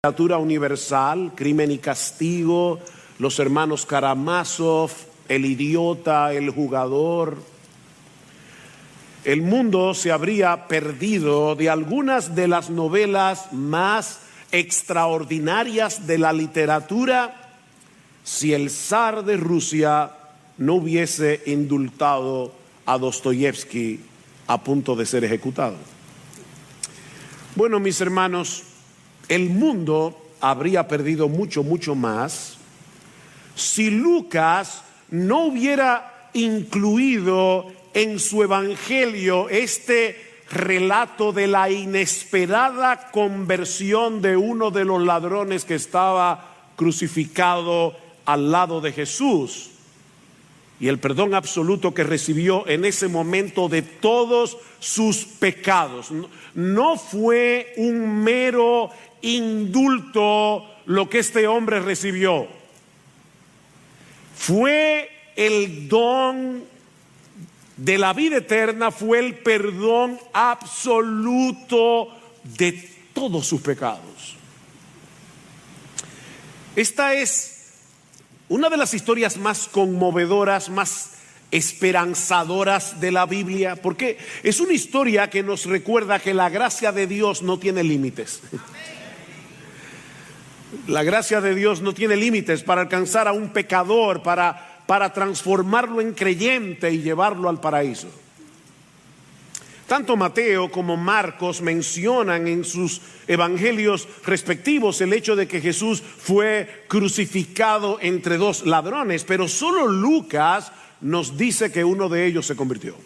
literatura universal, Crimen y Castigo, los hermanos Karamazov, El idiota, El jugador. El mundo se habría perdido de algunas de las novelas más extraordinarias de la literatura si el zar de Rusia no hubiese indultado a Dostoyevsky a punto de ser ejecutado. Bueno, mis hermanos, el mundo habría perdido mucho más si Lucas no hubiera incluido en su evangelio este relato de la inesperada conversión de uno de los ladrones que estaba crucificado al lado de Jesús, y el perdón absoluto que recibió en ese momento de todos sus pecados. No fue un mero indulto lo que este hombre recibió, fue el don de la vida eterna, fue el perdón absoluto de todos sus pecados. Esta es una de las historias más conmovedoras, más esperanzadoras de la Biblia, porque es una historia que nos recuerda que la gracia de Dios no tiene límites. La gracia de Dios no tiene límites para alcanzar a un pecador, para transformarlo en creyente y llevarlo al paraíso. Tanto Mateo como Marcos mencionan en sus evangelios respectivos el hecho de que Jesús fue crucificado entre dos ladrones, pero solo Lucas nos dice que uno de ellos se convirtió.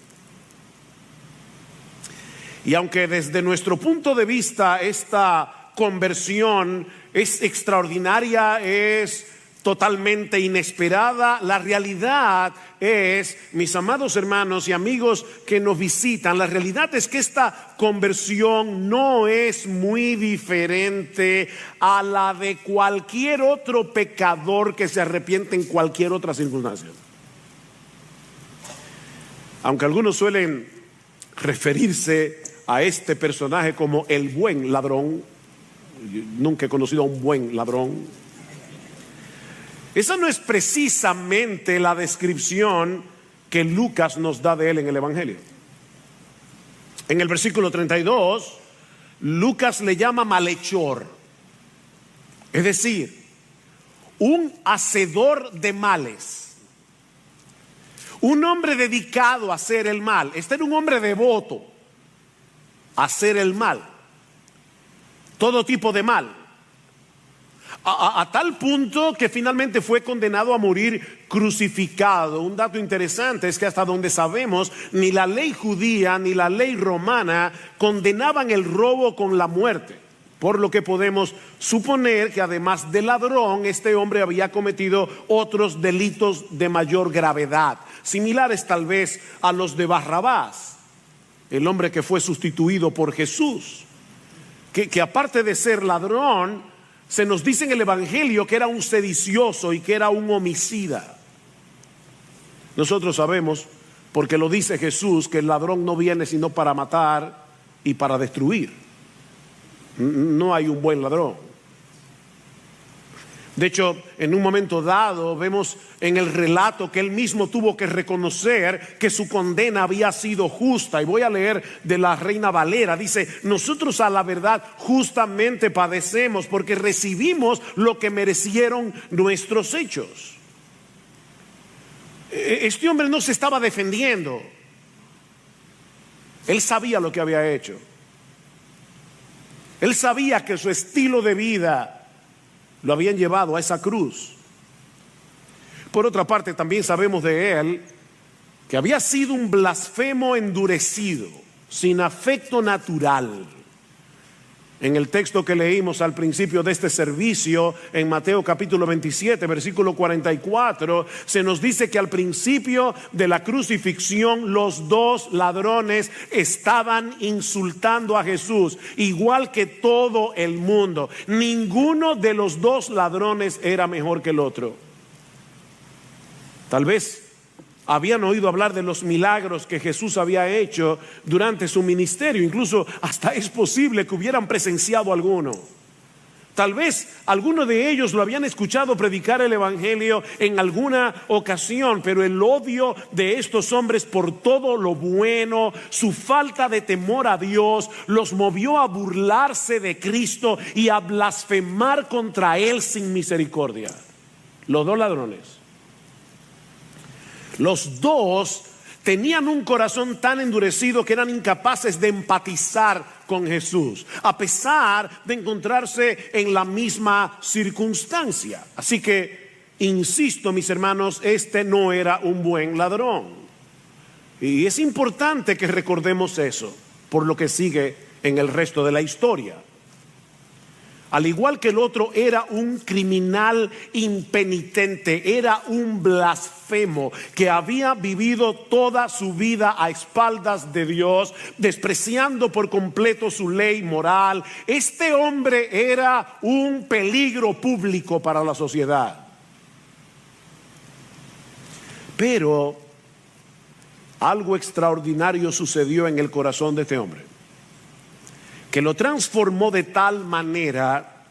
Y aunque desde nuestro punto de vista esta conversión es extraordinaria, es totalmente inesperada, la realidad es, mis amados hermanos y amigos que nos visitan, la realidad es que esta conversión no es muy diferente a la de cualquier otro pecador que se arrepiente en cualquier otra circunstancia. Aunque algunos suelen referirse a este personaje como el buen ladrón, yo nunca he conocido a un buen ladrón. Esa no es precisamente la descripción que Lucas nos da de él en el Evangelio. En el versículo 32, Lucas le llama malhechor, es decir, un hacedor de males, un hombre dedicado a hacer el mal. Este era un hombre devoto a hacer el mal, todo tipo de mal. A tal punto que finalmente fue condenado a morir crucificado. Un dato interesante es que hasta donde sabemos, ni la ley judía ni la ley romana condenaban el robo con la muerte. Por lo que podemos suponer que además de ladrón, este hombre había cometido otros delitos de mayor gravedad, similares tal vez a los de Barrabás, el hombre que fue sustituido por Jesús, que aparte de ser ladrón, se nos dice en el Evangelio que era un sedicioso y que era un homicida. Nosotros sabemos, porque lo dice Jesús, que el ladrón no viene sino para matar y para destruir. No hay un buen ladrón. De hecho, en un momento dado vemos en el relato que él mismo tuvo que reconocer que su condena había sido justa. Y voy a leer de la Reina Valera. Dice: nosotros a la verdad justamente padecemos porque recibimos lo que merecieron nuestros hechos. Este hombre no se estaba defendiendo. Él sabía lo que había hecho. Él sabía que su estilo de vida lo habían llevado a esa cruz. Por otra parte, también sabemos de él que había sido un blasfemo endurecido, sin afecto natural. En el texto que leímos al principio de este servicio, en Mateo capítulo 27, versículo 44, se nos dice que al principio de la crucifixión los dos ladrones estaban insultando a Jesús, igual que todo el mundo. Ninguno de los dos ladrones era mejor que el otro. Tal vez habían oído hablar de los milagros que Jesús había hecho durante su ministerio. Incluso hasta es posible que hubieran presenciado alguno. Tal vez algunos de ellos lo habían escuchado predicar el evangelio en alguna ocasión, pero el odio de estos hombres por todo lo bueno, su falta de temor a Dios, los movió a burlarse de Cristo y a blasfemar contra Él sin misericordia. Los dos ladrones. Los dos tenían un corazón tan endurecido que eran incapaces de empatizar con Jesús, a pesar de encontrarse en la misma circunstancia. Así que, insisto, mis hermanos, este no era un buen ladrón. Y es importante que recordemos eso por lo que sigue en el resto de la historia. Al igual que el otro, era un criminal impenitente, era un blasfemo que había vivido toda su vida a espaldas de Dios, despreciando por completo su ley moral. Este hombre era un peligro público para la sociedad. Pero algo extraordinario sucedió en el corazón de este hombre, que lo transformó de tal manera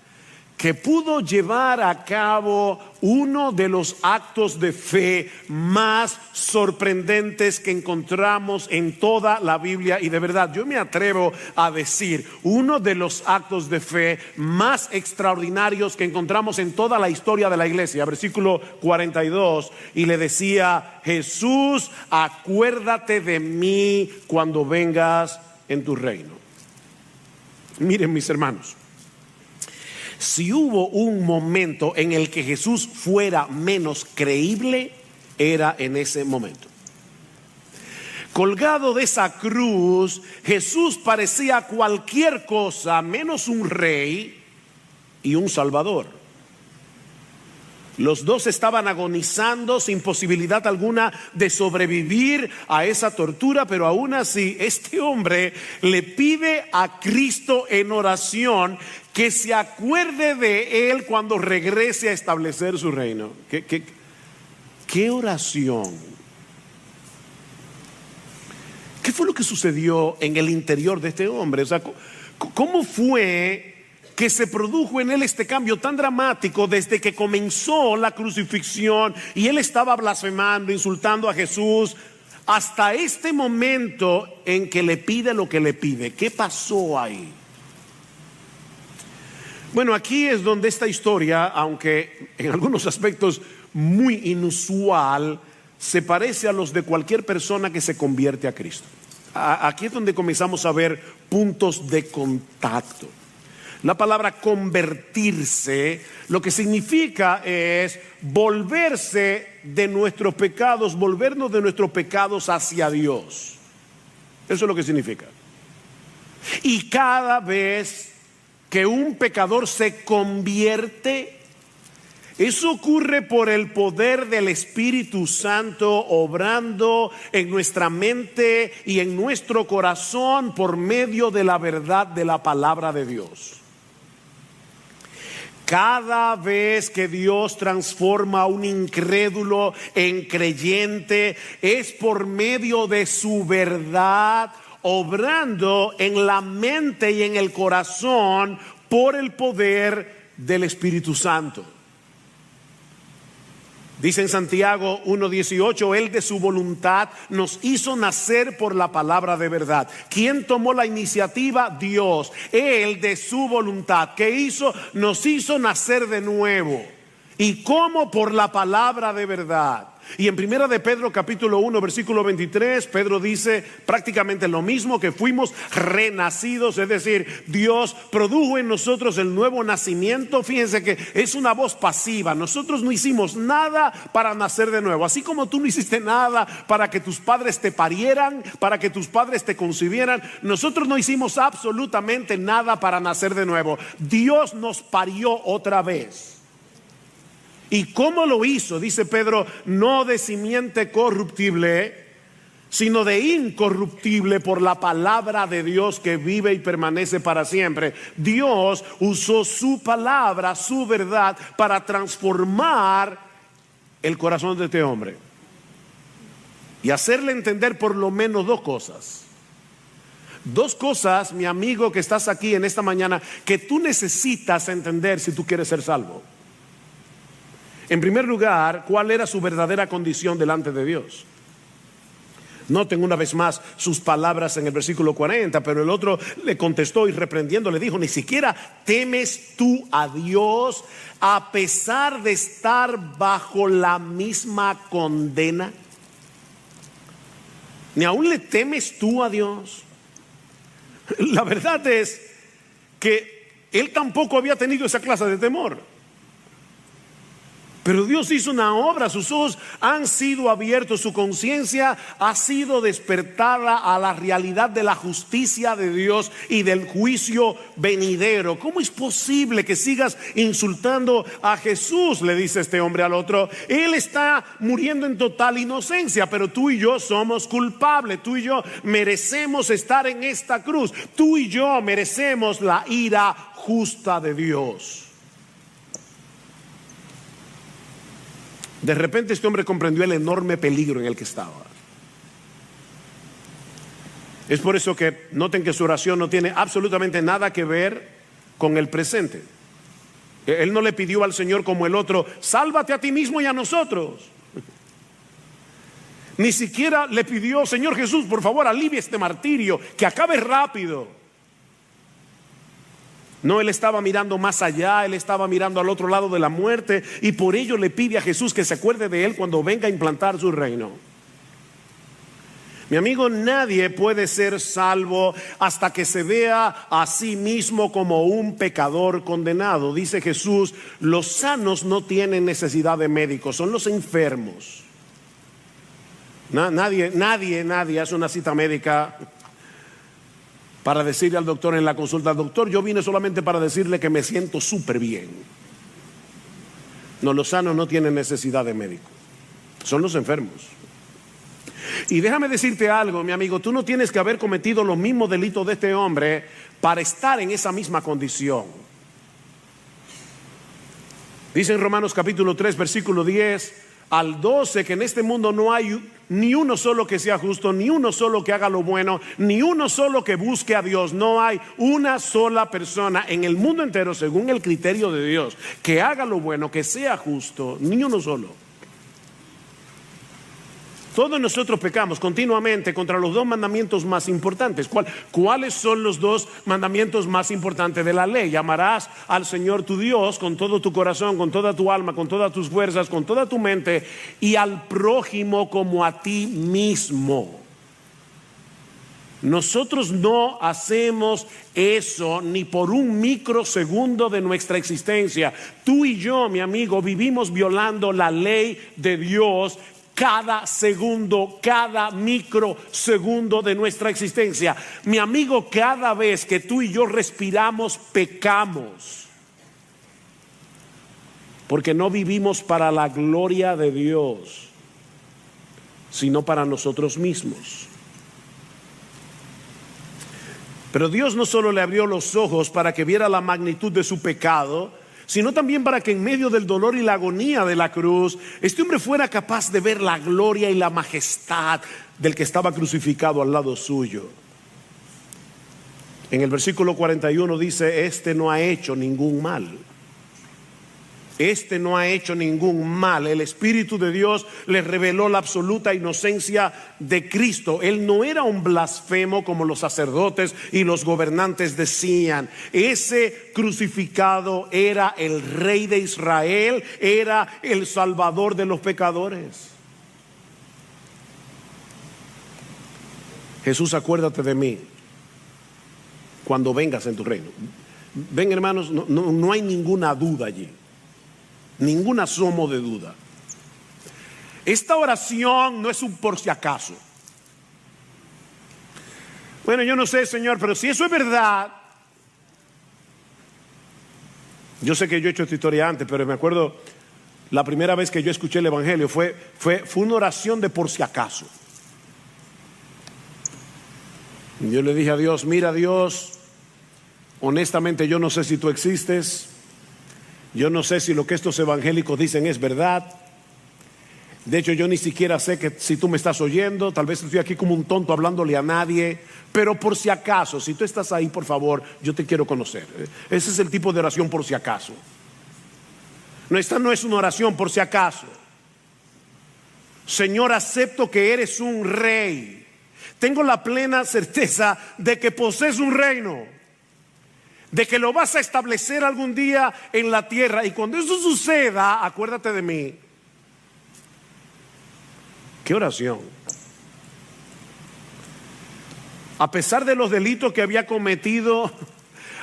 que pudo llevar a cabo uno de los actos de fe más sorprendentes que encontramos en toda la Biblia. Y de verdad, yo me atrevo a decir, uno de los actos de fe más extraordinarios que encontramos en toda la historia de la iglesia. Versículo 42, y le decía: Jesús, acuérdate de mí cuando vengas en tu reino. Miren, mis hermanos, si hubo un momento en el que Jesús fuera menos creíble, era en ese momento. Colgado de esa cruz, Jesús parecía cualquier cosa menos un rey y un salvador. Los dos estaban agonizando sin posibilidad alguna de sobrevivir a esa tortura, pero aún así este hombre le pide a Cristo en oración que se acuerde de él cuando regrese a establecer su reino. ¿Qué oración? ¿Qué fue lo que sucedió en el interior de este hombre? O sea, ¿cómo fue que se produjo en él este cambio tan dramático desde que comenzó la crucifixión y él estaba blasfemando, insultando a Jesús, hasta este momento en que le pide lo que le pide? ¿Qué pasó ahí? Bueno, aquí es donde esta historia, aunque en algunos aspectos muy inusual, se parece a los de cualquier persona que se convierte a Cristo. Aquí es donde comenzamos a ver puntos de contacto. La palabra convertirse, lo que significa es volverse de nuestros pecados, volvernos de nuestros pecados hacia Dios. Eso es lo que significa. Y cada vez que un pecador se convierte, eso ocurre por el poder del Espíritu Santo obrando en nuestra mente y en nuestro corazón por medio de la verdad de la palabra de Dios. Cada vez que Dios transforma a un incrédulo en creyente, es por medio de su verdad, obrando en la mente y en el corazón por el poder del Espíritu Santo. Dice en Santiago 1:18, Él de su voluntad nos hizo nacer por la palabra de verdad. ¿Quién tomó la iniciativa? Dios. Él de su voluntad. ¿Qué hizo? Nos hizo nacer de nuevo. ¿Y cómo? Por la palabra de verdad. Y en primera de Pedro capítulo 1 versículo 23, Pedro dice prácticamente lo mismo, que fuimos renacidos, es decir, Dios produjo en nosotros el nuevo nacimiento. Fíjense que es una voz pasiva. Nosotros no hicimos nada para nacer de nuevo, así como tú no hiciste nada para que tus padres te parieran, para que tus padres te concibieran. Nosotros no hicimos absolutamente nada para nacer de nuevo. Dios nos parió otra vez. ¿Y cómo lo hizo? Dice Pedro, no de simiente corruptible, sino de incorruptible por la palabra de Dios que vive y permanece para siempre. Dios usó su palabra, su verdad, para transformar el corazón de este hombre y hacerle entender por lo menos dos cosas. Dos cosas, mi amigo que estás aquí en esta mañana, que tú necesitas entender si tú quieres ser salvo. En primer lugar, ¿cuál era su verdadera condición delante de Dios? Noten una vez más sus palabras en el versículo 40, pero el otro le contestó y reprendiendo le dijo: ¿ni siquiera temes tú a Dios a pesar de estar bajo la misma condena? ¿Ni aún le temes tú a Dios? La verdad es que él tampoco había tenido esa clase de temor. Pero Dios hizo una obra, sus ojos han sido abiertos, su conciencia ha sido despertada a la realidad de la justicia de Dios y del juicio venidero. ¿Cómo es posible que sigas insultando a Jesús?, le dice este hombre al otro. Él está muriendo en total inocencia, pero tú y yo somos culpables, tú y yo merecemos estar en esta cruz, tú y yo merecemos la ira justa de Dios. De repente este hombre comprendió el enorme peligro en el que estaba. Es por eso que noten que su oración no tiene absolutamente nada que ver con el presente. Él no le pidió al Señor como el otro: sálvate a ti mismo y a nosotros. Ni siquiera le pidió: Señor Jesús, por favor, alivia este martirio, que acabe rápido. No, él estaba mirando más allá, él estaba mirando al otro lado de la muerte, y por ello le pide a Jesús que se acuerde de él cuando venga a implantar su reino. Mi amigo, nadie puede ser salvo hasta que se vea a sí mismo como un pecador condenado. Dice Jesús: los sanos no tienen necesidad de médicos, son los enfermos. Nadie hace una cita médica para decirle al doctor en la consulta: doctor, yo vine solamente para decirle que me siento súper bien. No, los sanos no tienen necesidad de médico, son los enfermos. Y déjame decirte algo, mi amigo, tú no tienes que haber cometido los mismos delitos de este hombre para estar en esa misma condición. Dice en Romanos capítulo 3, versículo 10 al 12, que en este mundo no hay ni uno solo que sea justo, ni uno solo que haga lo bueno, ni uno solo que busque a Dios. No hay una sola persona en el mundo entero, según el criterio de Dios, que haga lo bueno, que sea justo, ni uno solo. Todos nosotros pecamos continuamente contra los dos mandamientos más importantes. ¿Cuáles son los dos mandamientos más importantes de la ley? Amarás al Señor tu Dios con todo tu corazón, con toda tu alma, con todas tus fuerzas, con toda tu mente, y al prójimo como a ti mismo. Nosotros no hacemos eso ni por un microsegundo de nuestra existencia. Tú y yo, mi amigo, vivimos violando la ley de Dios cada segundo, cada microsegundo de nuestra existencia. Mi amigo, cada vez que tú y yo respiramos, pecamos, porque no vivimos para la gloria de Dios, sino para nosotros mismos. Pero Dios no solo le abrió los ojos para que viera la magnitud de su pecado, sino también para que en medio del dolor y la agonía de la cruz, este hombre fuera capaz de ver la gloria y la majestad del que estaba crucificado al lado suyo. En el versículo 41 dice: este no ha hecho ningún mal. Este no ha hecho ningún mal. El Espíritu de Dios le reveló la absoluta inocencia de Cristo. Él no era un blasfemo como los sacerdotes y los gobernantes decían. Ese crucificado era el Rey de Israel, era el Salvador de los pecadores. Jesús, acuérdate de mí cuando vengas en tu reino. Ven, hermanos, no hay ninguna duda allí. Ningún asomo de duda. Esta oración no es un por si acaso. Bueno, yo no sé, Señor, pero si eso es verdad. Yo sé que yo he hecho esta historia antes, pero me acuerdo la primera vez que yo escuché el Evangelio fue una oración de por si acaso. Yo le dije a Dios: mira, Dios, honestamente yo no sé si tú existes. Yo no sé si lo que estos evangélicos dicen es verdad. De hecho, yo ni siquiera sé que si tú me estás oyendo, tal vez estoy aquí como un tonto hablándole a nadie, pero por si acaso, si tú estás ahí, por favor, yo te quiero conocer. Ese es el tipo de oración por si acaso. No, esta no es una oración por si acaso. Señor, acepto que eres un rey. Tengo la plena certeza de que posees un reino, de que lo vas a establecer algún día en la tierra. Y cuando eso suceda, acuérdate de mí. ¿Qué oración? A pesar de los delitos que había cometido,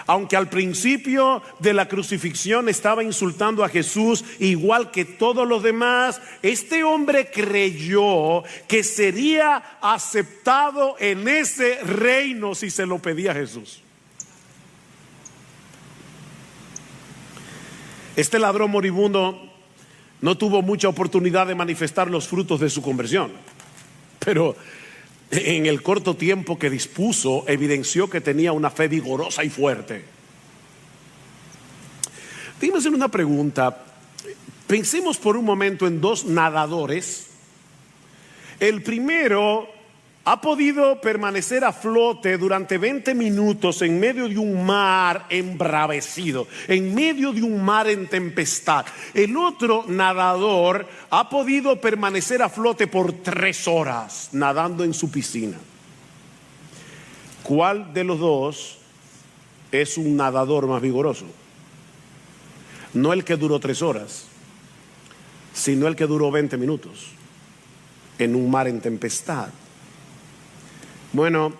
aunque al principio de la crucifixión estaba insultando a Jesús igual que todos los demás, este hombre creyó que sería aceptado en ese reino si se lo pedía a Jesús. Este ladrón moribundo no tuvo mucha oportunidad de manifestar los frutos de su conversión, pero en el corto tiempo que dispuso, evidenció que tenía una fe vigorosa y fuerte. Déjame hacer una pregunta. Pensemos por un momento en dos nadadores. El primero ha podido permanecer a flote durante 20 minutos en medio de un mar embravecido, en medio de un mar en tempestad. El otro nadador ha podido permanecer a flote por 3 horas nadando en su piscina. ¿Cuál de los dos es un nadador más vigoroso? No el que duró 3 horas, sino el que duró 20 minutos en un mar en tempestad. Bueno,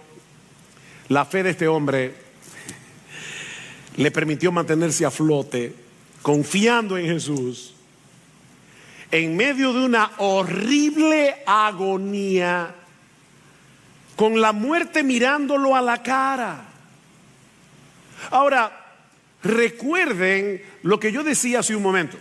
la fe de este hombre le permitió mantenerse a flote, confiando en Jesús, en medio de una horrible agonía, con la muerte mirándolo a la cara. Ahora, recuerden lo que yo decía hace un momento,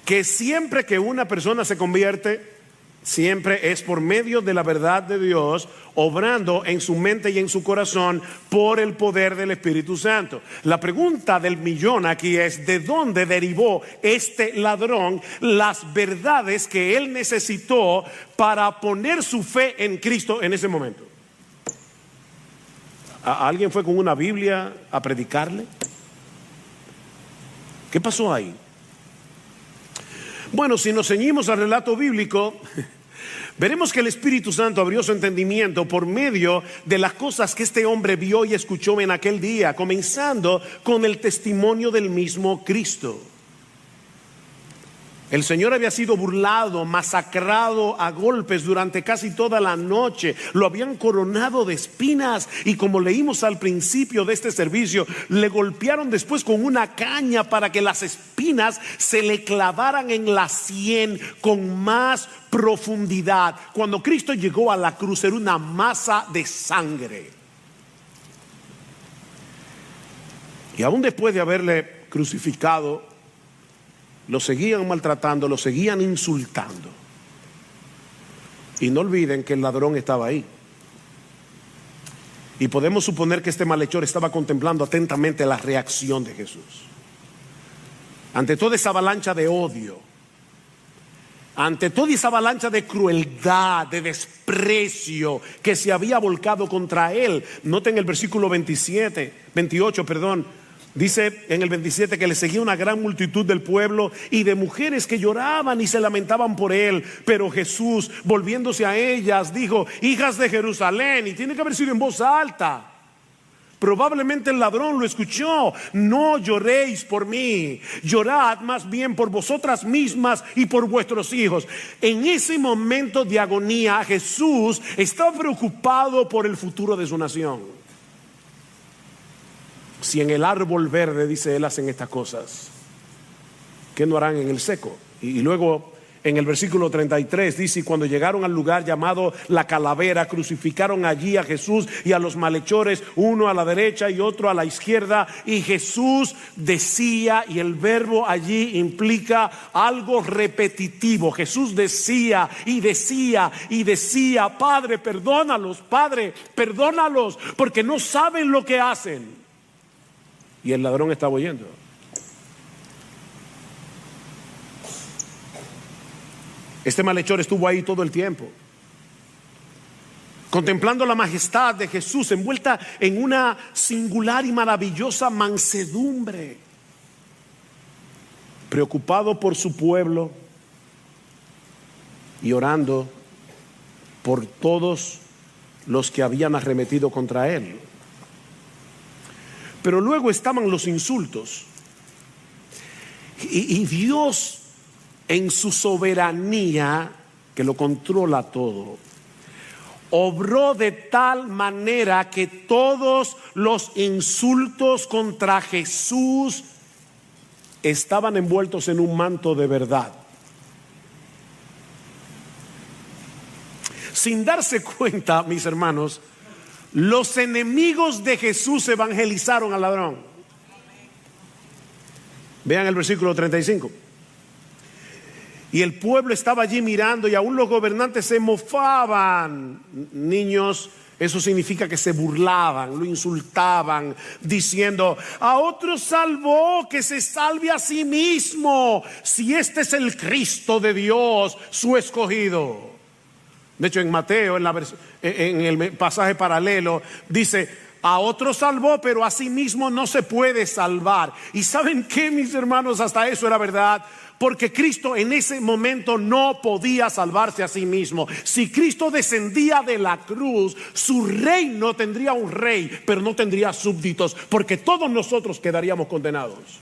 que siempre que una persona se convierte, siempre es por medio de la verdad de Dios, obrando en su mente y en su corazón por el poder del Espíritu Santo. La pregunta del millón aquí es: ¿de dónde derivó este ladrón las verdades que él necesitó para poner su fe en Cristo en ese momento? ¿Alguien fue con una Biblia a predicarle? ¿Qué pasó ahí? Bueno, si nos ceñimos al relato bíblico, veremos que el Espíritu Santo abrió su entendimiento por medio de las cosas que este hombre vio y escuchó en aquel día, comenzando con el testimonio del mismo Cristo. El Señor había sido burlado, masacrado a golpes durante casi toda la noche. Lo habían coronado de espinas y, como leímos al principio de este servicio, le golpearon después con una caña para que las espinas se le clavaran en la sien con más profundidad. Cuando Cristo llegó a la cruz era una masa de sangre. Y aún después de haberle crucificado, lo seguían maltratando, lo seguían insultando. Y no olviden que el ladrón estaba ahí. Y podemos suponer que este malhechor estaba contemplando atentamente la reacción de Jesús ante toda esa avalancha de odio, ante toda esa avalancha de crueldad, de desprecio que se había volcado contra él. Noten el versículo 28. Dice en el 27 que le seguía una gran multitud del pueblo y de mujeres que lloraban y se lamentaban por él. Pero Jesús, volviéndose a ellas, dijo: hijas de Jerusalén. Y tiene que haber sido en voz alta. Probablemente el ladrón lo escuchó: no lloréis por mí, llorad más bien por vosotras mismas y por vuestros hijos. En ese momento de agonía, Jesús estaba preocupado por el futuro de su nación. Si en el árbol verde, dice él, hacen estas cosas, ¿qué no harán en el seco? Y luego en el versículo 33 dice: y cuando llegaron al lugar llamado la Calavera, crucificaron allí a Jesús y a los malhechores, uno a la derecha y otro a la izquierda. Y Jesús decía, y el verbo allí implica algo repetitivo. Jesús decía y decía y decía: Padre, perdónalos, Padre, perdónalos, porque no saben lo que hacen. Y el ladrón estaba oyendo. Este malhechor estuvo ahí todo el tiempo, contemplando la majestad de Jesús, envuelta en una singular y maravillosa mansedumbre, preocupado por su pueblo y orando por todos los que habían arremetido contra él. Pero luego estaban los insultos, y Dios, en su soberanía que lo controla todo, obró de tal manera que todos los insultos contra Jesús estaban envueltos en un manto de verdad. Sin darse cuenta, mis hermanos, los enemigos de Jesús evangelizaron al ladrón. Vean el versículo 35. Y el pueblo estaba allí mirando, y aún los gobernantes se mofaban. Niños, eso significa que se burlaban, lo insultaban, diciendo: a otro salvó, que se salve a sí mismo, si este es el Cristo de Dios, su escogido. De hecho, en Mateo, en el pasaje paralelo, dice: a otro salvó, pero a sí mismo no se puede salvar. ¿Y saben qué, mis hermanos? Hasta eso era verdad, porque Cristo en ese momento no podía salvarse a sí mismo. Si Cristo descendía de la cruz, su reino tendría un rey, pero no tendría súbditos, porque todos nosotros quedaríamos condenados.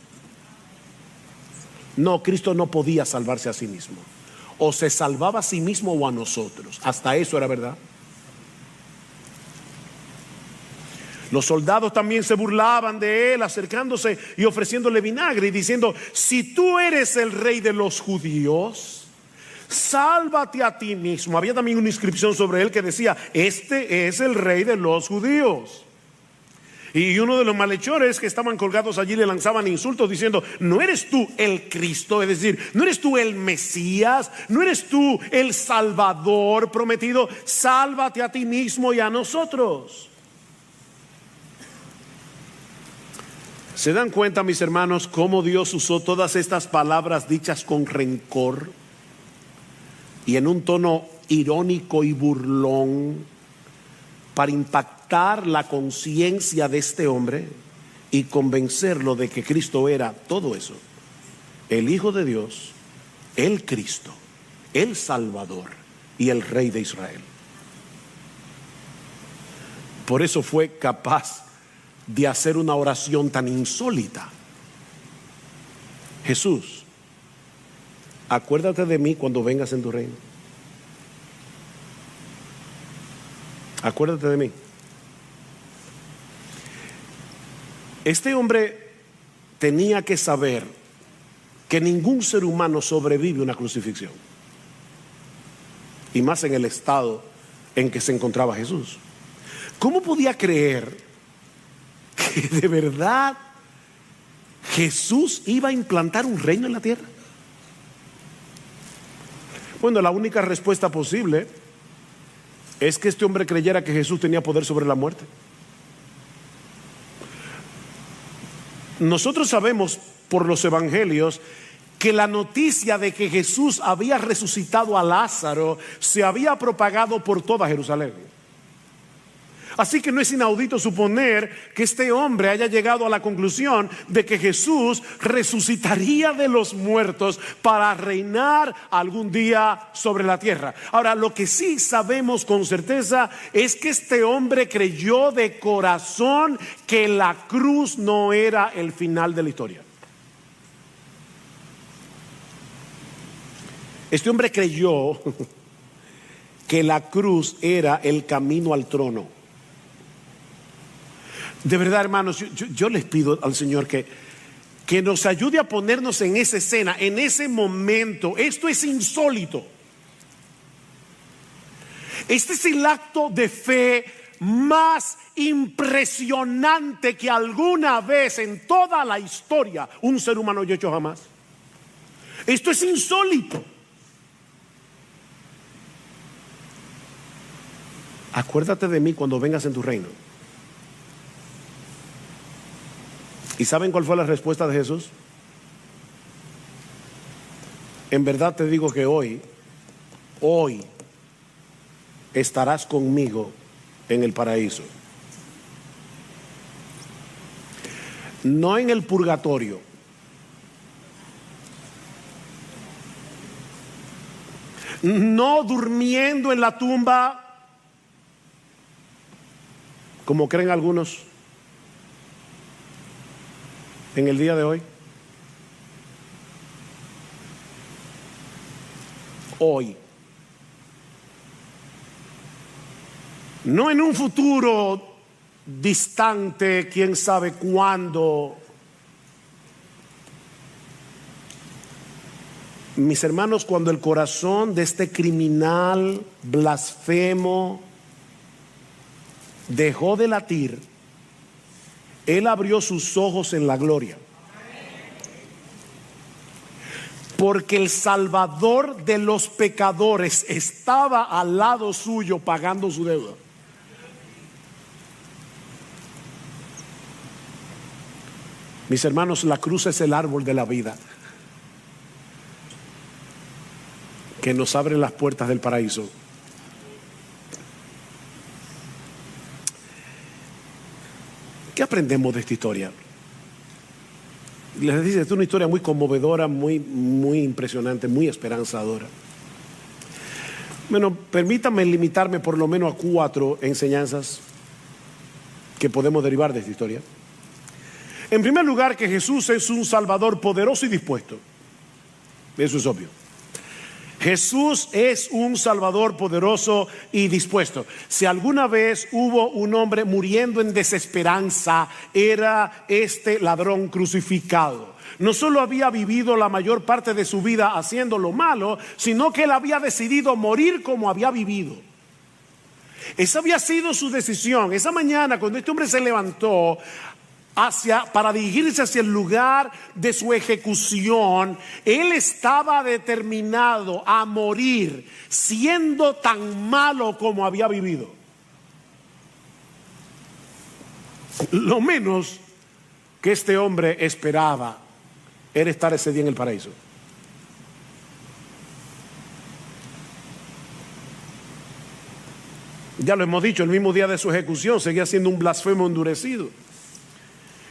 No, Cristo no podía salvarse a sí mismo. O se salvaba a sí mismo o a nosotros. Hasta eso era verdad. Los soldados también se burlaban de él, acercándose y ofreciéndole vinagre y diciendo: si tú eres el rey de los judíos, sálvate a ti mismo. Había también una inscripción sobre él que decía: este es el rey de los judíos. Y uno de los malhechores que estaban colgados allí le lanzaban insultos diciendo: ¿no eres tú el Cristo? Es decir, ¿no eres tú el Mesías? ¿No eres tú el Salvador prometido? Sálvate a ti mismo y a nosotros. ¿Se dan cuenta, mis hermanos, cómo Dios usó todas estas palabras dichas con rencor y en un tono irónico y burlón para impactar la conciencia de este hombre y convencerlo de que Cristo era todo eso: el Hijo de Dios, el Cristo, el Salvador y el Rey de Israel? Por eso fue capaz de hacer una oración tan insólita: Jesús, acuérdate de mí cuando vengas en tu reino. Acuérdate de mí. Este hombre tenía que saber que ningún ser humano sobrevive a una crucifixión, y más en el estado en que se encontraba Jesús. ¿Cómo podía creer que de verdad Jesús iba a implantar un reino en la tierra? Bueno, la única respuesta posible es que este hombre creyera que Jesús tenía poder sobre la muerte. Nosotros sabemos por los evangelios que la noticia de que Jesús había resucitado a Lázaro se había propagado por toda Jerusalén. Así que no es inaudito suponer que este hombre haya llegado a la conclusión de que Jesús resucitaría de los muertos para reinar algún día sobre la tierra. Ahora, lo que sí sabemos con certeza es que este hombre creyó de corazón que la cruz no era el final de la historia. Este hombre creyó que la cruz era el camino al trono. De verdad, hermanos, yo les pido al Señor que nos ayude a ponernos en esa escena, en ese momento. Esto es insólito. Este es el acto de fe más impresionante que alguna vez en toda la historia un ser humano haya hecho jamás. Esto es insólito. Acuérdate de mí cuando vengas en tu reino. ¿Y saben cuál fue la respuesta de Jesús? En verdad te digo que hoy hoy estarás conmigo en el paraíso. No en el purgatorio. No durmiendo en la tumba, como creen algunos en el día de hoy. Hoy. No en un futuro distante, quién sabe cuándo. Mis hermanos, cuando el corazón de este criminal blasfemo dejó de latir, él abrió sus ojos en la gloria. Porque el Salvador de los pecadores estaba al lado suyo pagando su deuda. Mis hermanos, la cruz es el árbol de la vida que nos abre las puertas del paraíso. ¿Qué aprendemos de esta historia? Les dice, es una historia muy conmovedora, muy impresionante, muy esperanzadora. Bueno, permítanme limitarme por lo menos a 4 enseñanzas que podemos derivar de esta historia. En primer lugar, que Jesús es un Salvador poderoso y dispuesto. Eso es obvio. Jesús es un Salvador poderoso y dispuesto. Si alguna vez hubo un hombre muriendo en desesperanza, era este ladrón crucificado. No solo había vivido la mayor parte de su vida haciendo lo malo, sino que él había decidido morir como había vivido. Esa había sido su decisión. Esa mañana, cuando este hombre se levantó para dirigirse hacia el lugar de su ejecución, él estaba determinado a morir siendo tan malo como había vivido. Lo menos que este hombre esperaba era estar ese día en el paraíso. Ya lo hemos dicho, el mismo día de su ejecución seguía siendo un blasfemo endurecido.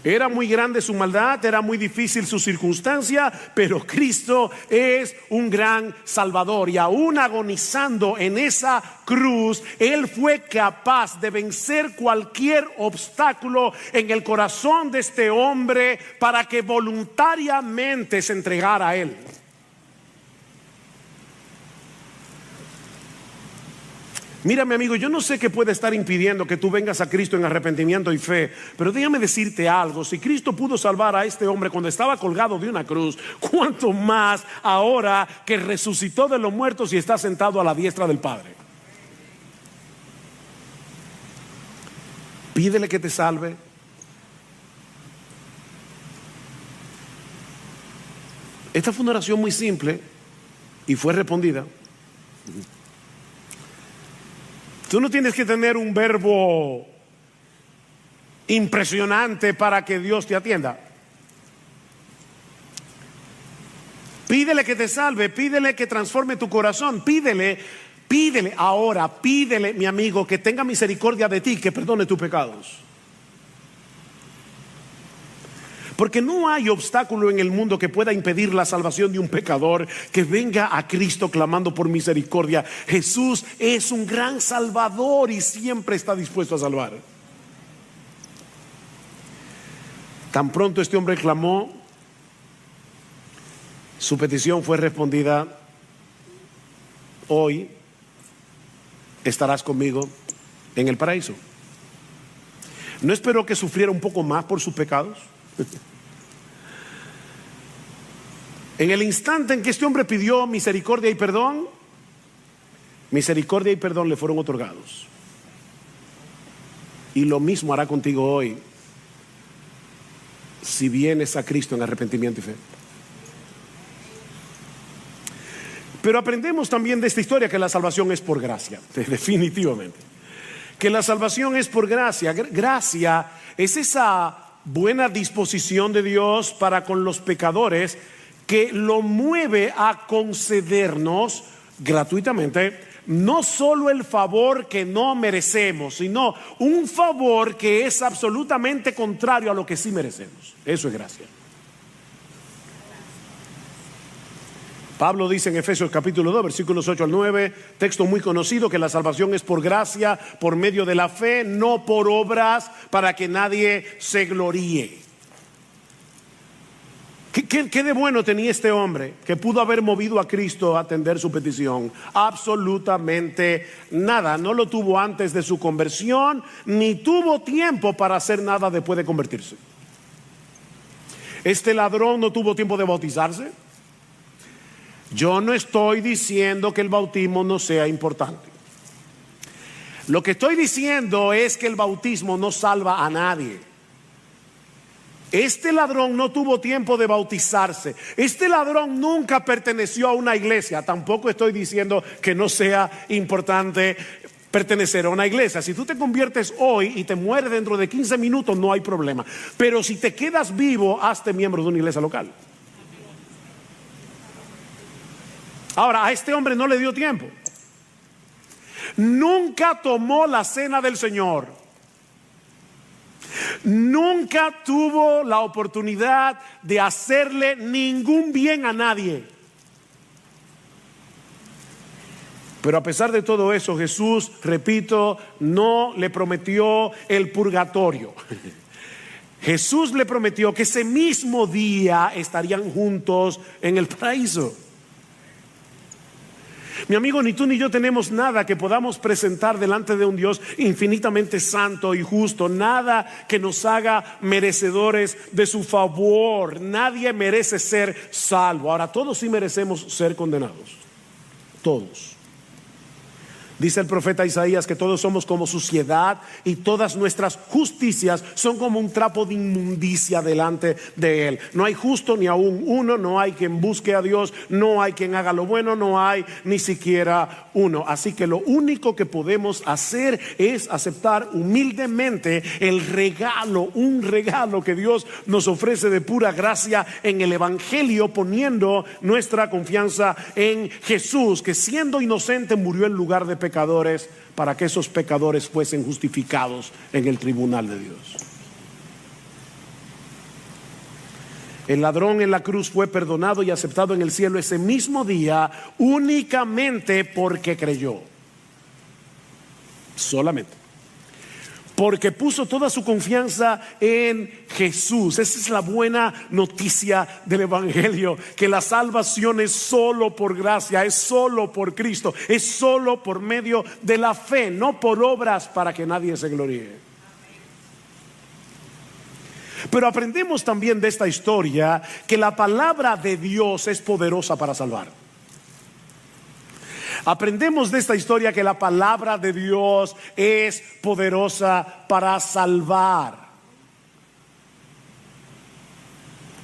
Era muy grande su maldad, era muy difícil su circunstancia, pero Cristo es un gran Salvador. Y aún agonizando en esa cruz, Él fue capaz de vencer cualquier obstáculo en el corazón de este hombre para que voluntariamente se entregara a Él. Mira, mi amigo, yo no sé qué puede estar impidiendo que tú vengas a Cristo en arrepentimiento y fe, pero déjame decirte algo. Si Cristo pudo salvar a este hombre cuando estaba colgado de una cruz, ¿cuánto más ahora que resucitó de los muertos y está sentado a la diestra del Padre? Pídele que te salve. Esta fue una oración muy simple y fue respondida. Tú no tienes que tener un verbo impresionante para que Dios te atienda. Pídele que te salve, pídele que transforme tu corazón, pídele ahora, pídele, mi amigo, que tenga misericordia de ti, que perdone tus pecados. Porque no hay obstáculo en el mundo que pueda impedir la salvación de un pecador que venga a Cristo clamando por misericordia. Jesús es un gran Salvador y siempre está dispuesto a salvar. Tan pronto este hombre clamó, su petición fue respondida. Hoy estarás conmigo en el paraíso. ¿No esperó que sufriera un poco más por sus pecados? En el instante en que este hombre pidió misericordia y perdón le fueron otorgados. Y lo mismo hará contigo hoy si vienes a Cristo en arrepentimiento y fe. Pero aprendemos también de esta historia que la salvación es por gracia, definitivamente. Que la salvación es por gracia. Gracia es esa buena disposición de Dios para con los pecadores que lo mueve a concedernos gratuitamente, no solo el favor que no merecemos, sino un favor que es absolutamente contrario a lo que sí merecemos. Eso es gracia. Pablo dice en Efesios capítulo 2, versículos 8 al 9, texto muy conocido, que la salvación es por gracia, por medio de la fe, no por obras, para que nadie se gloríe. ¿Qué de bueno tenía este hombre que pudo haber movido a Cristo a atender su petición? Absolutamente nada. No lo tuvo antes de su conversión, ni tuvo tiempo para hacer nada después de convertirse. Este ladrón no tuvo tiempo de bautizarse. Yo no estoy diciendo que el bautismo no sea importante. Lo que estoy diciendo es que el bautismo no salva a nadie. Este ladrón no tuvo tiempo de bautizarse. Este ladrón nunca perteneció a una iglesia. Tampoco estoy diciendo que no sea importante pertenecer a una iglesia. Si tú te conviertes hoy y te mueres dentro de 15 minutos, no hay problema. Pero si te quedas vivo, hazte miembro de una iglesia local. Ahora, a este hombre no le dio tiempo. Nunca tomó la cena del Señor. Nunca tuvo la oportunidad de hacerle ningún bien a nadie. Pero a pesar de todo eso, Jesús, repito, no le prometió el purgatorio. Jesús le prometió que ese mismo día estarían juntos en el paraíso. Mi amigo, ni tú ni yo tenemos nada que podamos presentar delante de un Dios infinitamente santo y justo. Nada que nos haga merecedores de su favor. Nadie merece ser salvo. Ahora, todos sí merecemos ser condenados. Todos. Dice el profeta Isaías que todos somos como suciedad y todas nuestras justicias son como un trapo de inmundicia delante de Él. No hay justo ni aún uno, no hay quien busque a Dios, no hay quien haga lo bueno, no hay ni siquiera uno. Así que lo único que podemos hacer es aceptar humildemente el regalo, un regalo que Dios nos ofrece de pura gracia en el Evangelio, poniendo nuestra confianza en Jesús, que siendo inocente murió en lugar de pecadores para que esos pecadores fuesen justificados en el tribunal de Dios. El ladrón en la cruz fue perdonado y aceptado en el cielo ese mismo día únicamente porque creyó. Solamente. Porque puso toda su confianza en Jesús. Esa es la buena noticia del Evangelio, que la salvación es solo por gracia, es solo por Cristo, es solo por medio de la fe, no por obras para que nadie se gloríe. Pero aprendemos también de esta historia que la palabra de Dios es poderosa para salvar. Aprendemos de esta historia que la palabra de Dios es poderosa para salvar.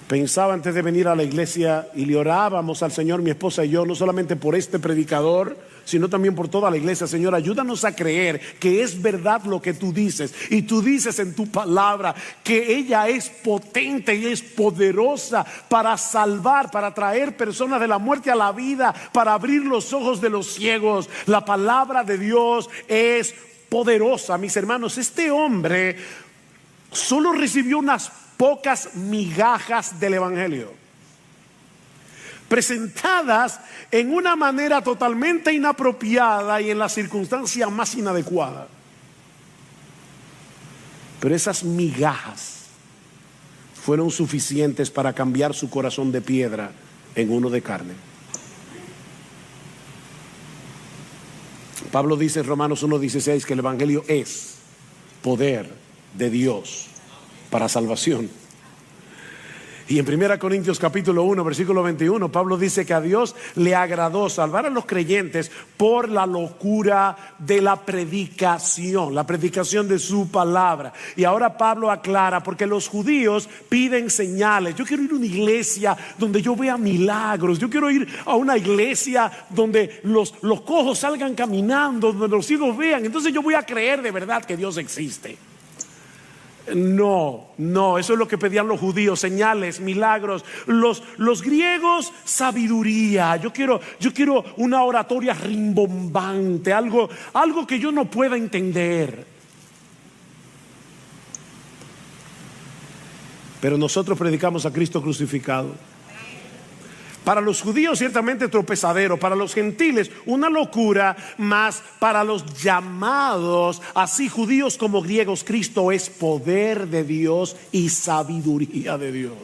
Pensaba antes de venir a la iglesia y le orábamos al Señor, mi esposa y yo, no solamente por este predicador, sino también por toda la iglesia. Señor, ayúdanos a creer que es verdad lo que tú dices. Y tú dices en tu palabra que ella es potente y es poderosa para salvar, para traer personas de la muerte a la vida, para abrir los ojos de los ciegos. La palabra de Dios es poderosa, mis hermanos. Este hombre solo recibió unas pocas migajas del Evangelio, presentadas en una manera totalmente inapropiada y en la circunstancia más inadecuada. Pero esas migajas fueron suficientes para cambiar su corazón de piedra en uno de carne. Pablo dice en Romanos 1:16 que el Evangelio es poder de Dios para salvación. Y en 1 Corintios capítulo 1 versículo 21 Pablo dice que a Dios le agradó salvar a los creyentes por la locura de la predicación de su palabra. Y ahora Pablo aclara, porque los judíos piden señales. Yo quiero ir a una iglesia donde yo vea milagros. Yo quiero ir a una iglesia donde los cojos salgan caminando, donde los ciegos vean. Entonces yo voy a creer de verdad que Dios existe. No, eso es lo que pedían los judíos: señales, milagros. Los griegos, sabiduría. Yo quiero una oratoria rimbombante, algo que yo no pueda entender. Pero nosotros predicamos a Cristo crucificado. Para los judíos ciertamente tropezadero, para los gentiles una locura, mas para los llamados, así judíos como griegos, Cristo es poder de Dios y sabiduría de Dios.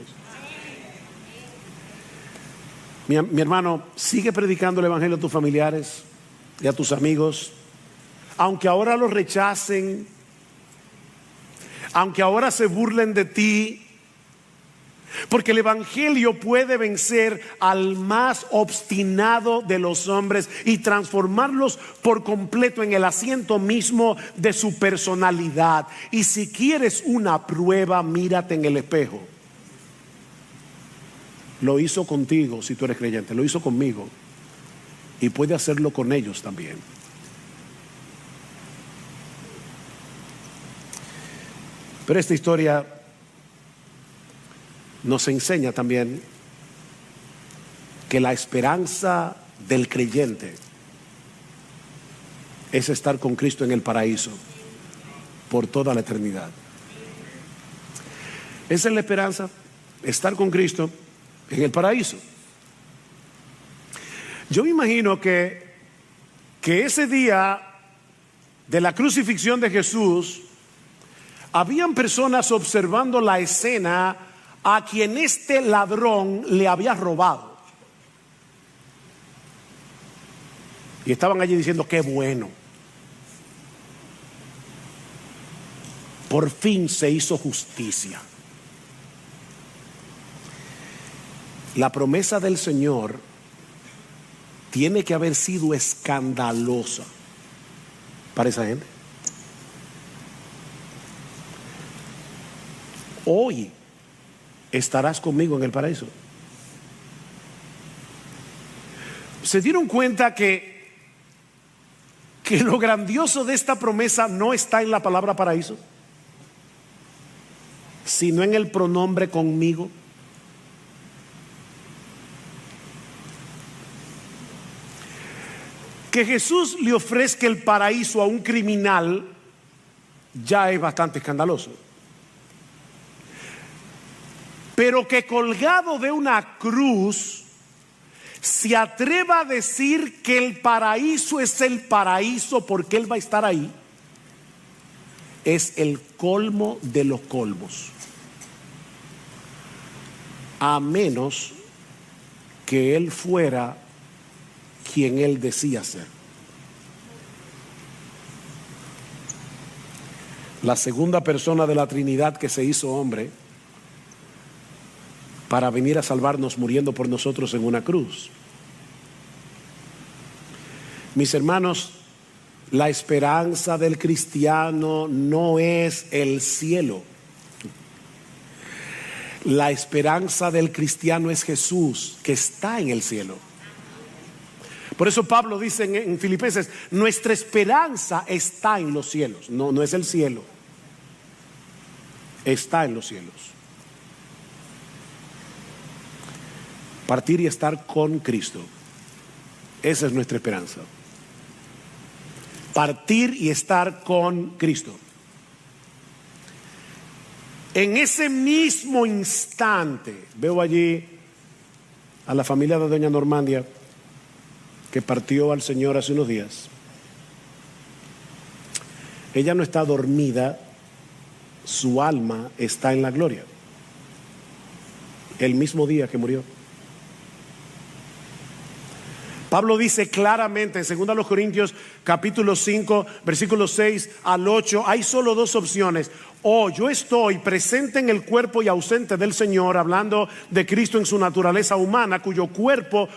Mi hermano, sigue predicando el evangelio a tus familiares y a tus amigos, aunque ahora los rechacen, aunque ahora se burlen de ti. Porque el evangelio puede vencer al más obstinado de los hombres y transformarlos por completo en el asiento mismo de su personalidad. Y si quieres una prueba, mírate en el espejo. Lo hizo contigo si tú eres creyente, lo hizo conmigo, y puede hacerlo con ellos también. Pero esta historia nos enseña también que la esperanza del creyente es estar con Cristo en el paraíso por toda la eternidad. Esa es la esperanza, estar con Cristo en el paraíso. Yo me imagino que ese día de la crucifixión de Jesús, habían personas observando la escena a quien este ladrón le había robado. Y estaban allí diciendo: qué bueno, por fin se hizo justicia. La promesa del Señor tiene que haber sido escandalosa para esa gente. Hoy estarás conmigo en el paraíso. ¿Se dieron cuenta que lo grandioso de esta promesa no está en la palabra paraíso, sino en el pronombre conmigo? Que Jesús le ofrezca el paraíso a un criminal ya es bastante escandaloso. Pero que colgado de una cruz se atreva a decir que el paraíso es el paraíso porque Él va a estar ahí, es el colmo de los colmos. A menos que Él fuera quien Él decía ser. La segunda persona de la Trinidad que se hizo hombre para venir a salvarnos muriendo por nosotros en una cruz. Mis hermanos, la esperanza del cristiano no es el cielo. La esperanza del cristiano es Jesús, que está en el cielo. Por eso Pablo dice en Filipenses: nuestra esperanza está en los cielos. No es el cielo, está en los cielos. Partir y estar con Cristo, esa es nuestra esperanza. Partir y estar con Cristo. En ese mismo instante, veo allí a la familia de doña Normandia, que partió al Señor hace unos días. Ella no está dormida, su alma está en la gloria. El mismo día que murió. Pablo dice claramente en 2 Corintios capítulo 5 versículos 6 al 8, hay solo dos opciones: o yo estoy presente en el cuerpo y ausente del Señor, hablando de Cristo en su naturaleza humana, cuyo cuerpo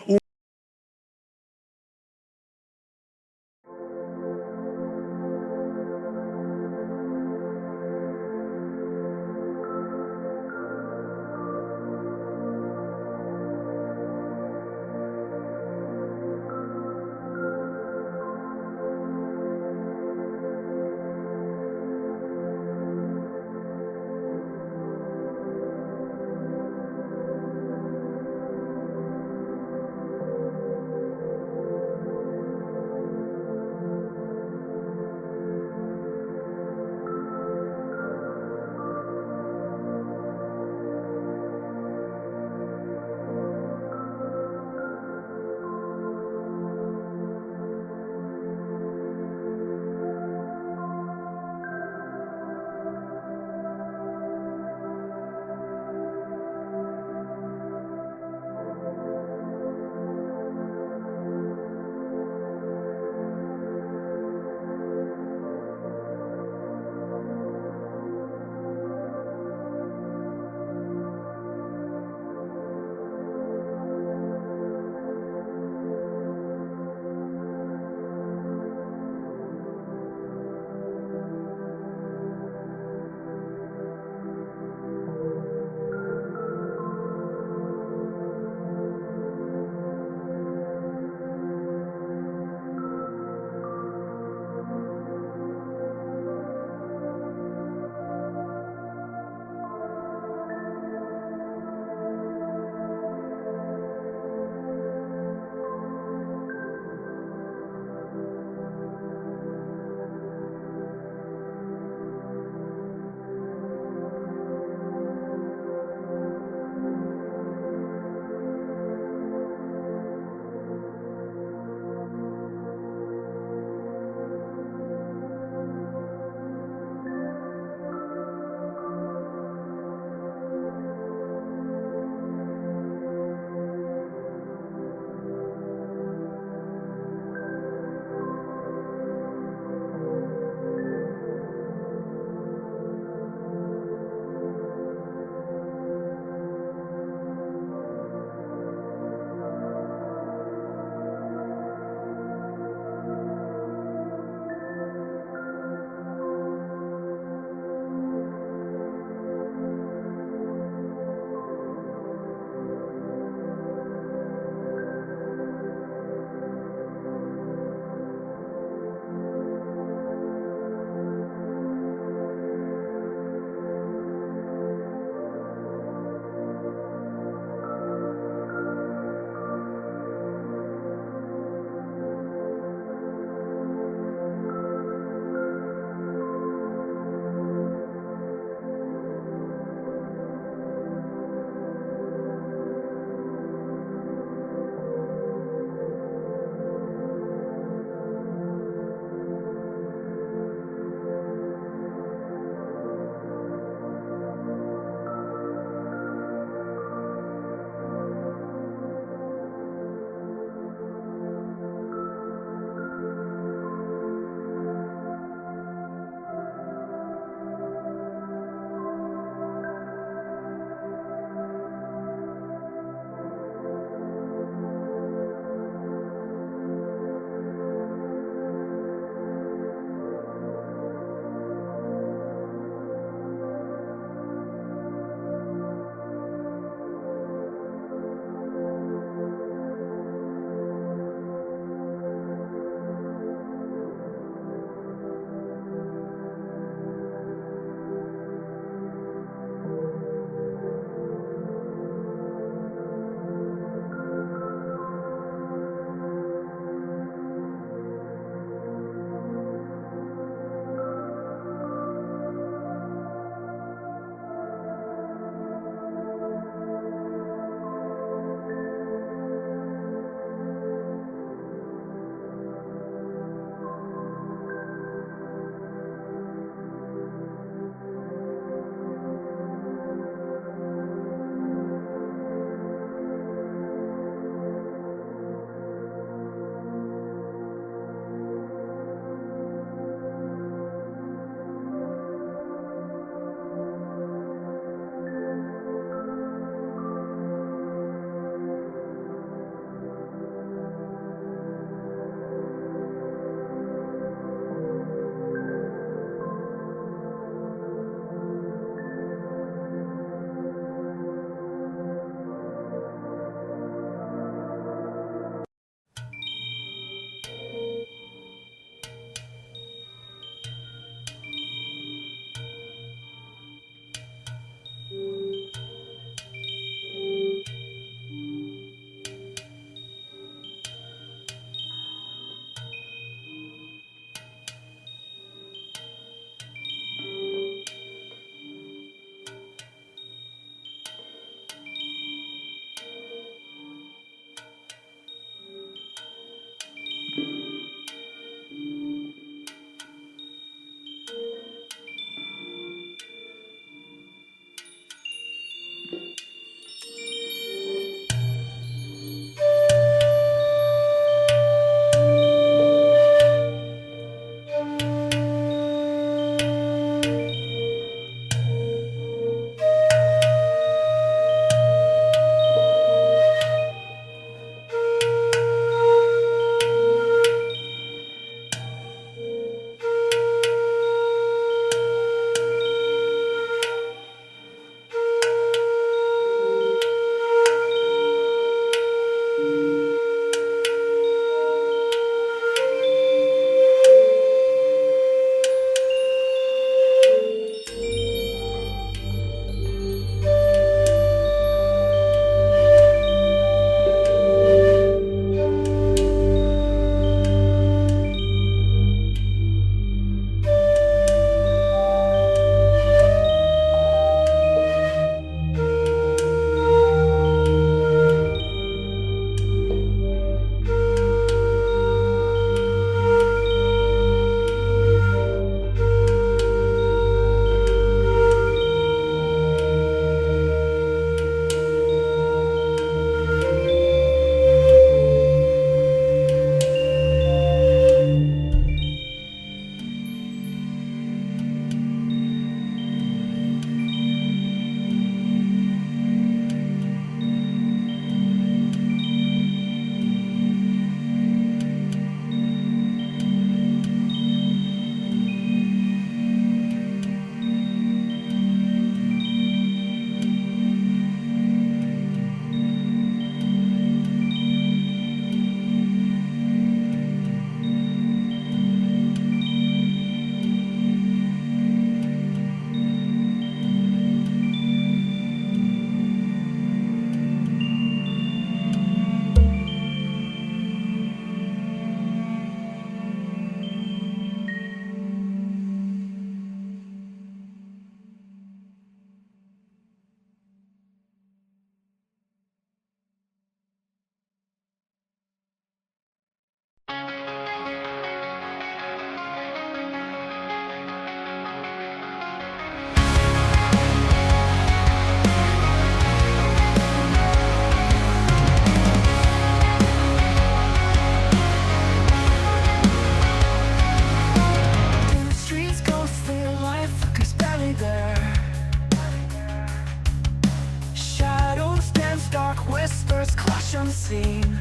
unseen.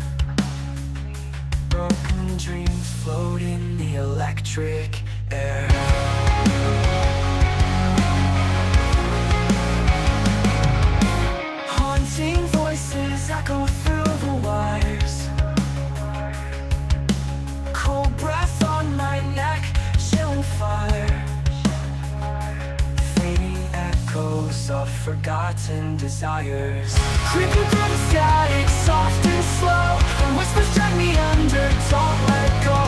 Broken dreams float in the electric air. Haunting voices echo through the wires. Cold breath on my neck, chilling fire. Fading echoes of forgotten desires. Creeping through the static, soft and slow. And whispers drag me under, don't let go.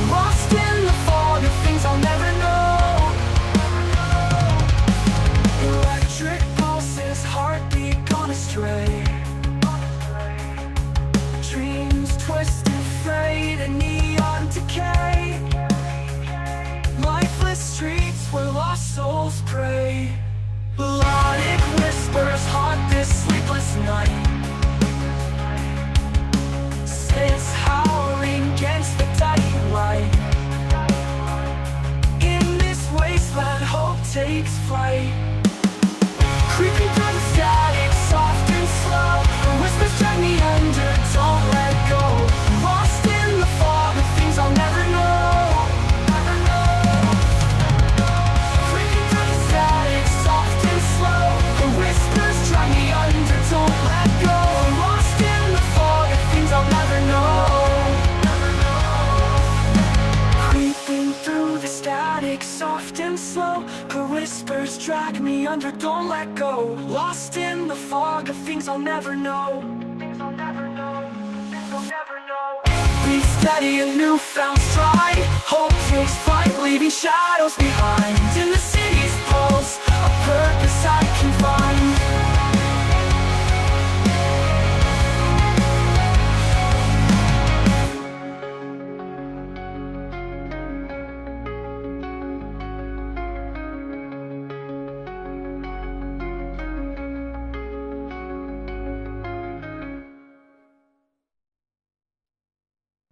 Lost in the fog of things I'll never know. Electric pulses, heartbeat gone astray. Dreams twist and fade, and neon decay. Lifeless streets where lost souls pray. Melodic whispers haunt this sleepless night. Saints howling against the dying light. In this wasteland, hope takes flight. Creeping through the static, soft and slow. The whispers drag me under, don't let go. Lost in the fog of things I'll never know. Never know. Creeping through the static, soft and slow. The whispers drag me under, don't let go. Lost in the fog of things I'll never know. Never know. Creeping through the static, soft and slow. Her whispers drag me under, don't let go. Lost in the fog of things I'll never know. Things I'll never know. Things I'll never know. Be steady, a newfound stride. Hope takes flight, leaving shadows behind. In the city's pulse, a purpose